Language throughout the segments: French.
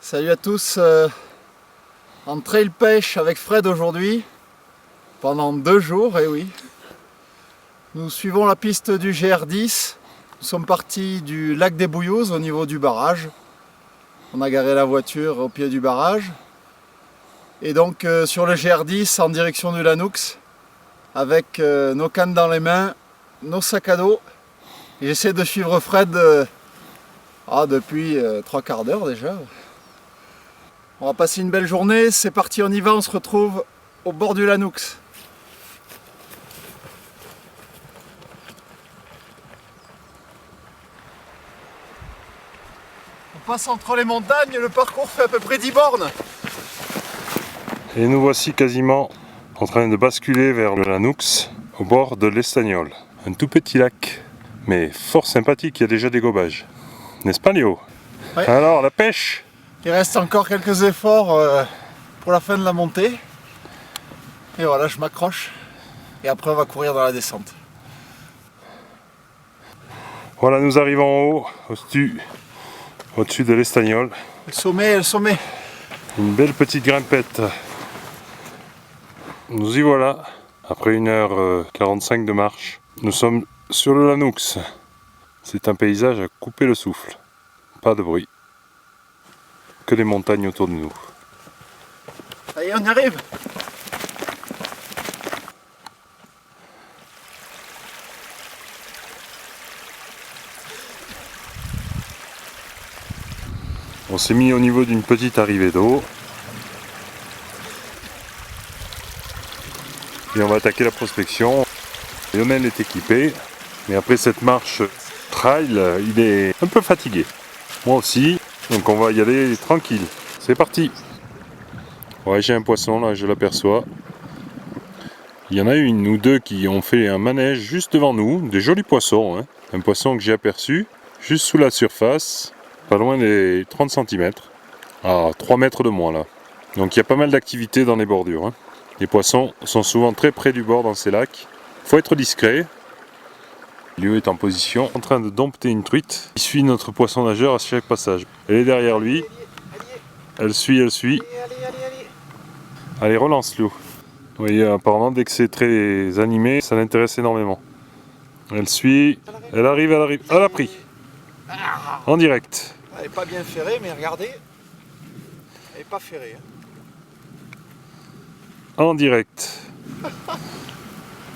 Salut à tous, en trail pêche avec Fred aujourd'hui, pendant 2 jours, et oui. Nous suivons la piste du GR10, nous sommes partis du lac des Bouillouzes au niveau du barrage. On a garé la voiture au pied du barrage. Et donc sur le GR10 en direction du Lanoux, avec nos cannes dans les mains, nos sacs à dos. J'essaie de suivre Fred depuis 3/4 d'heure déjà. On va passer une belle journée, c'est parti, on y va, on se retrouve au bord du Lanoux. On passe entre les montagnes, le parcours fait à peu près 10 bornes. Et nous voici quasiment en train de basculer vers le Lanoux, au bord de l'Estagnol. Un tout petit lac, mais fort sympathique, il y a déjà des gobages. N'est-ce pas Léo? Ouais. Alors, la pêche? Il reste encore quelques efforts pour la fin de la montée. Et voilà, je m'accroche. Et après, on va courir dans la descente. Voilà, nous arrivons en haut, au-dessus de l'Estagnol. Le sommet. Une belle petite grimpette. Nous y voilà, après 1h45 de marche. Nous sommes sur le Lanoux. C'est un paysage à couper le souffle. Pas de bruit. Que des montagnes autour de nous. Ça y est, on y arrive. On s'est mis au niveau d'une petite arrivée d'eau. Et on va attaquer la prospection. Lionel est équipé, mais après cette marche trail, il est un peu fatigué. Moi aussi, donc on va y aller tranquille. C'est parti. Ouais, j'ai un poisson là, je l'aperçois. Il y en a une ou deux qui ont fait un manège juste devant nous, des jolis poissons, hein. Un poisson que j'ai aperçu juste sous la surface, pas loin des 30 cm, à 3 mètres de moins là. Donc il y a pas mal d'activité dans les bordures, hein. Les poissons sont souvent très près du bord dans ces lacs. Faut être discret. Léo est en position, en train de dompter une truite. Il suit notre poisson nageur à chaque passage. Elle est derrière lui. Elle suit. Allez, relance Léo. Vous voyez, apparemment, dès que c'est très animé, ça l'intéresse énormément. Elle suit. Elle arrive. Elle a pris. En direct. Elle n'est pas bien ferrée, mais regardez. Elle n'est pas ferrée. En direct.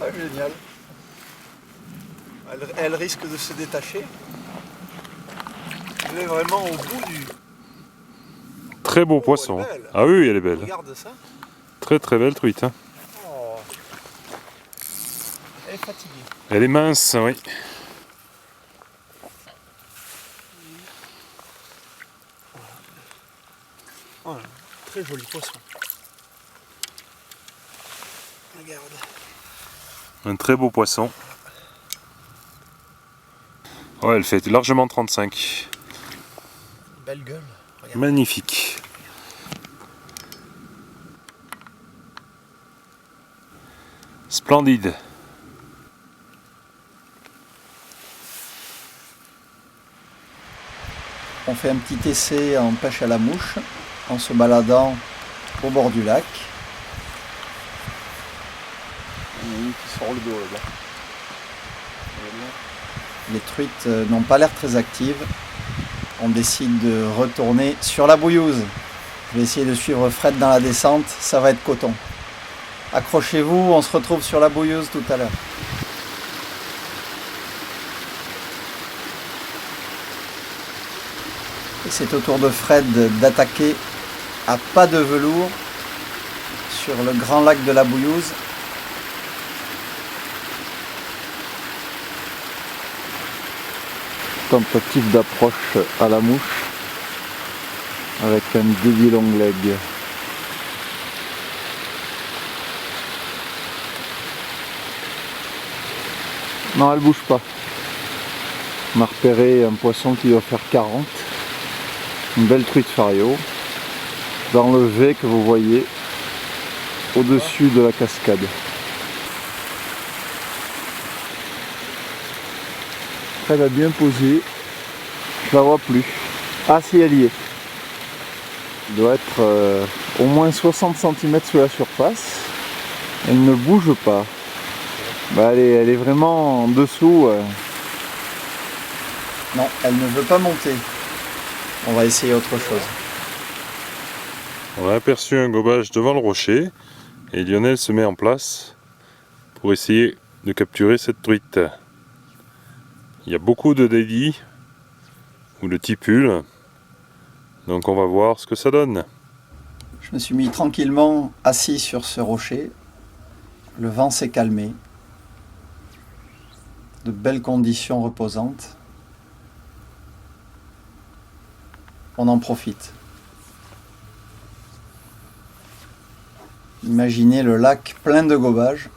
Ah, génial. Elle risque de se détacher. Elle est vraiment au bout du... Très beau poisson. Elle est belle. Ah oui, elle est belle. Regarde ça. Très belle truite, hein. Oh. Elle est fatiguée. Elle est mince, oui. Oh, très joli poisson. Regarde. Un très beau poisson. Ouais, elle fait largement 35. Belle gueule. Regarde. Magnifique. Splendide. On fait un petit essai en pêche à la mouche en se baladant au bord du lac. Il y en a une qui sort le dos là-bas. Les truites n'ont pas l'air très actives. On décide de retourner sur la Bouillouse. Je vais essayer de suivre Fred dans la descente, ça va être coton. Accrochez-vous, on se retrouve sur la Bouillouse tout à l'heure. Et c'est au tour de Fred d'attaquer à pas de velours sur le grand lac de la Bouillouse. Tentative d'approche à la mouche avec un dévié long leg. Non, elle bouge pas. On a repéré un poisson qui doit faire 40. Une belle truite fario dans le V que vous voyez au-dessus de la cascade. Elle a bien posé. Je la vois plus. Ah si, elle y est. Il doit être au moins 60 cm sous la surface. Elle ne bouge pas. Bah, elle est vraiment en dessous. Non, elle ne veut pas monter. On va essayer autre chose. On a aperçu un gobage devant le rocher et Lionel se met en place pour essayer de capturer cette truite. Il y a beaucoup de dédits ou de tipules, donc on va voir ce que ça donne. Je me suis mis tranquillement assis sur ce rocher. Le vent s'est calmé. De belles conditions reposantes. On en profite. Imaginez le lac plein de gobages.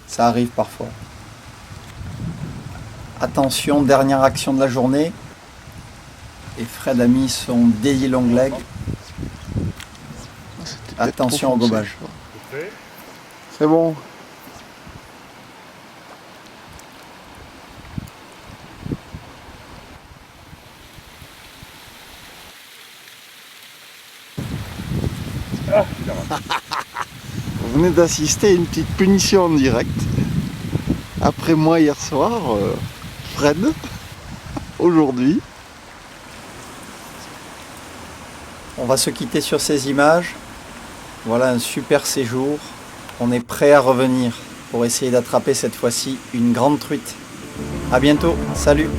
Ça arrive parfois. Attention, dernière action de la journée. Et Fred a mis son Daddy Long Leg. Attention au gobage. C'est bon. Vous venez d'assister à une petite punition en direct. Après moi hier soir, Fred, aujourd'hui. On va se quitter sur ces images. Voilà un super séjour. On est prêt à revenir pour essayer d'attraper cette fois-ci une grande truite. A bientôt, salut!